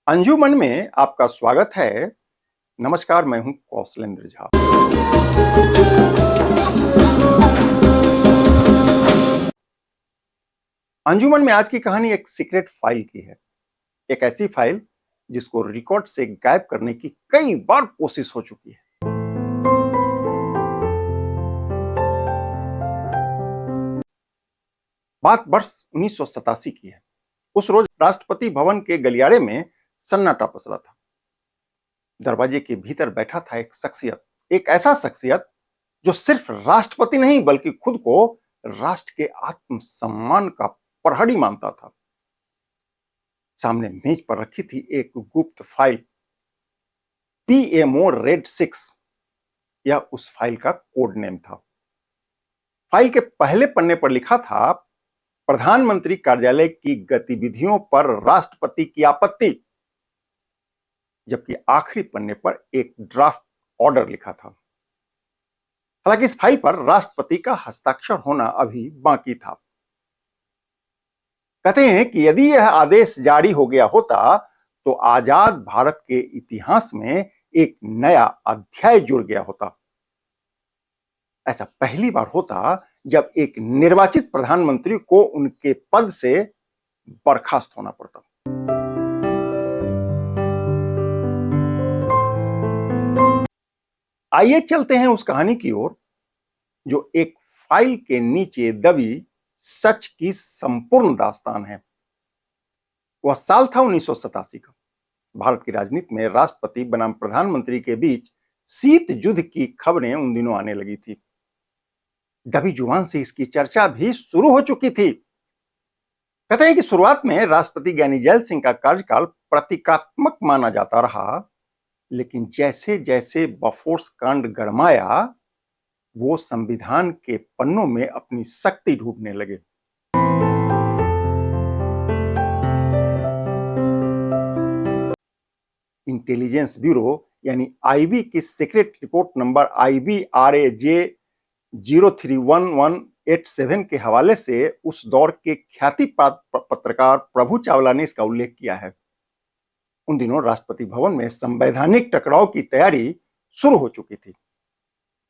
अंजुमन में आपका स्वागत है। नमस्कार, मैं हूं कौशलेंद्र झा। अंजुमन में आज की कहानी एक सीक्रेट फाइल की है। एक ऐसी फाइल जिसको रिकॉर्ड से गायब करने की कई बार कोशिश हो चुकी है। बात वर्ष 1987 की है। उस रोज राष्ट्रपति भवन के गलियारे में सन्नाटा पसरा था। दरवाजे के भीतर बैठा था एक शख्सियत, एक ऐसा शख्सियत जो सिर्फ राष्ट्रपति नहीं बल्कि खुद को राष्ट्र के आत्मसम्मान का प्रहरी मानता था। सामने मेज पर रखी थी एक गुप्त फाइल, PMO रेड 6। यह उस फाइल का कोड नेम था। फाइल के पहले पन्ने पर लिखा था, प्रधानमंत्री कार्यालय की गतिविधियों पर राष्ट्रपति की आपत्ति। जबकि आखिरी पन्ने पर एक ड्राफ्ट ऑर्डर लिखा था। हालांकि इस फाइल पर राष्ट्रपति का हस्ताक्षर होना अभी बाकी था। कहते हैं कि यदि यह आदेश जारी हो गया होता तो आजाद भारत के इतिहास में एक नया अध्याय जुड़ गया होता। ऐसा पहली बार होता जब एक निर्वाचित प्रधानमंत्री को उनके पद से बर्खास्त होना पड़ता। आइए चलते हैं उस कहानी की ओर जो एक फाइल के नीचे दबी सच की संपूर्ण दास्तान है। वह साल था 1987 का। भारत की राजनीति में राष्ट्रपति बनाम प्रधानमंत्री के बीच शीत युद्ध की खबरें उन दिनों आने लगी थी। दबी जुबान से इसकी चर्चा भी शुरू हो चुकी थी। कहते हैं कि शुरुआत में राष्ट्रपति ज्ञानी जैल सिंह का कार्यकाल प्रतीकात्मक माना जाता रहा, लेकिन जैसे जैसे बफोर्स कांड गरमाया वो संविधान के पन्नों में अपनी शक्ति ढूंढने लगे। इंटेलिजेंस ब्यूरो यानी आईबी की सीक्रेट रिपोर्ट नंबर IBRAJ 031187 के हवाले से उस दौर के ख्यातिप्राप्त पत्रकार प्रभु चावला ने इसका उल्लेख किया है। उन दिनों राष्ट्रपति भवन में संवैधानिक टकराव की तैयारी शुरू हो चुकी थी।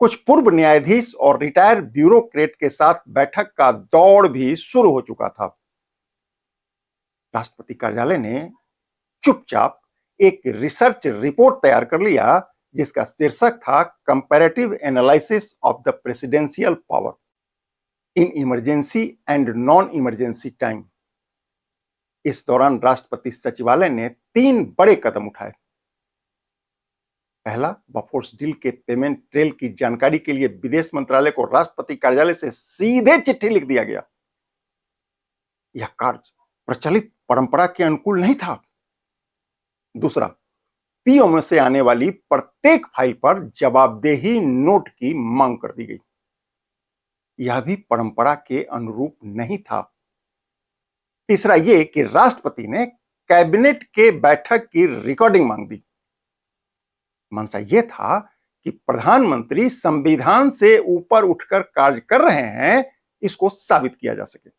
कुछ पूर्व न्यायाधीश और रिटायर्ड ब्यूरोक्रेट के साथ बैठक का दौड़ भी शुरू हो चुका था। राष्ट्रपति कार्यालय ने चुपचाप एक रिसर्च रिपोर्ट तैयार कर लिया जिसका शीर्षक था comparative analysis of the presidential power in emergency and non emergency time. इस दौरान राष्ट्रपति सचिवालय ने 3 बड़े कदम उठाए। पहला, बफोर्स डील के पेमेंट ट्रेल की जानकारी के लिए विदेश मंत्रालय को राष्ट्रपति कार्यालय से सीधे चिट्ठी लिख दिया गया। यह कार्य प्रचलित परंपरा के अनुकूल नहीं था। दूसरा, PMO से आने वाली प्रत्येक फाइल पर जवाबदेही नोट की मांग कर दी गई। यह भी परंपरा के अनुरूप नहीं था। तीसरा यह कि राष्ट्रपति ने कैबिनेट के बैठक की रिकॉर्डिंग मांग दी। मंशा यह था कि प्रधानमंत्री संविधान से ऊपर उठकर कार्य कर रहे हैं, इसको साबित किया जा सके।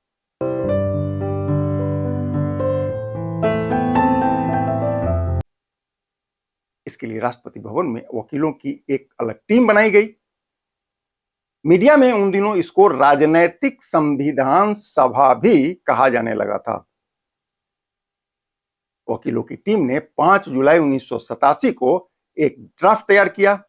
इसके लिए राष्ट्रपति भवन में वकीलों की एक अलग टीम बनाई गई। मीडिया में उन दिनों इसको राजनैतिक संविधान सभा भी कहा जाने लगा था। वकीलों की टीम ने 5 जुलाई 1987 को एक ड्राफ्ट तैयार किया।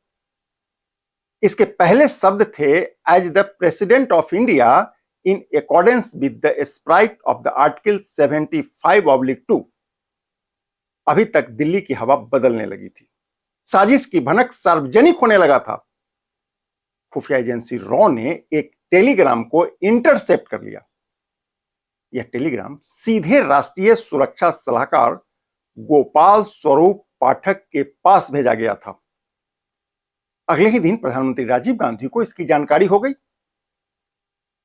इसके पहले शब्द थे, as the president of India in accordance with the spirit of the article 75/2। अभी तक दिल्ली की हवा बदलने लगी थी। साजिश की भनक सार्वजनिक होने लगा था। खुफिया एजेंसी रॉ ने एक टेलीग्राम को इंटरसेप्ट कर लिया। यह टेलीग्राम सीधे राष्ट्रीय सुरक्षा सलाहकार गोपाल स्वरूप पाठक के पास भेजा गया था। अगले ही दिन प्रधानमंत्री राजीव गांधी को इसकी जानकारी हो गई।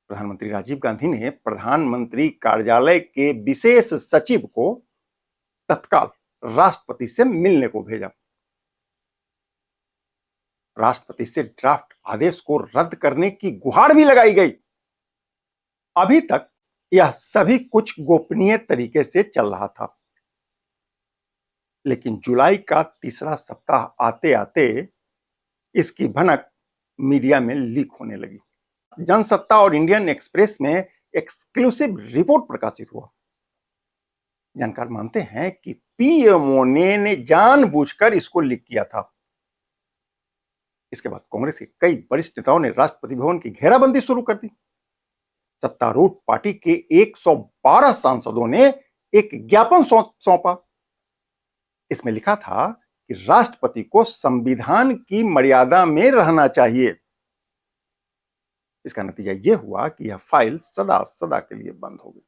प्रधानमंत्री राजीव गांधी ने प्रधानमंत्री कार्यालय के विशेष सचिव को तत्काल राष्ट्रपति से मिलने को भेजा। राष्ट्रपति से ड्राफ्ट आदेश को रद्द करने की गुहार भी लगाई गई। अभी तक यह सभी कुछ गोपनीय तरीके से चल रहा था। लेकिन जुलाई का तीसरा सप्ताह आते आते इसकी भनक मीडिया में लीक होने लगी। जनसत्ता और इंडियन एक्सप्रेस में एक्सक्लूसिव रिपोर्ट प्रकाशित हुआ। जानकार मानते हैं कि पीएमओ ने जानबूझकर इसको लीक किया था। इसके बाद कांग्रेस के कई वरिष्ठ नेताओं ने राष्ट्रपति भवन की घेराबंदी शुरू कर दी। सत्तारूढ़ पार्टी के 112 सांसदों ने एक ज्ञापन सौंपा। इसमें लिखा था कि राष्ट्रपति को संविधान की मर्यादा में रहना चाहिए। इसका नतीजा यह हुआ कि यह फाइल सदा सदा के लिए बंद हो गई।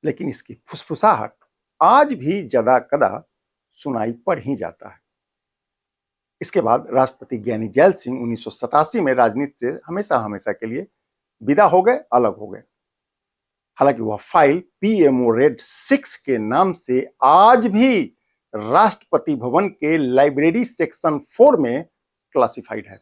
लेकिन इसकी फुसफुसाहट आज भी जदा कदा सुनाई पड़ ही जाता है। इसके बाद राष्ट्रपति ज्ञानी जैल सिंह 1987 में राजनीति से हमेशा हमेशा के लिए विदा हो गए, अलग हो गए। हालांकि वह फाइल पीएमओ रेड 6 के नाम से आज भी राष्ट्रपति भवन के लाइब्रेरी सेक्शन 4 में क्लासिफाइड है।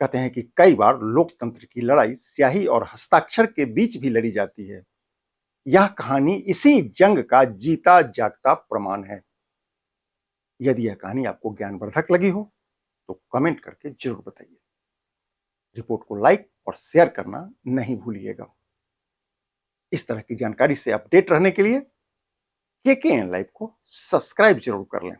कहते हैं कि कई बार लोकतंत्र की लड़ाई स्याही और हस्ताक्षर के बीच भी लड़ी जाती है। यह कहानी इसी जंग का जीता जागता प्रमाण है। यदि यह कहानी आपको ज्ञानवर्धक लगी हो तो कमेंट करके जरूर बताइए। रिपोर्ट को लाइक और शेयर करना नहीं भूलिएगा। इस तरह की जानकारी से अपडेट रहने के लिए केकेएन लाइव को सब्सक्राइब जरूर कर लें।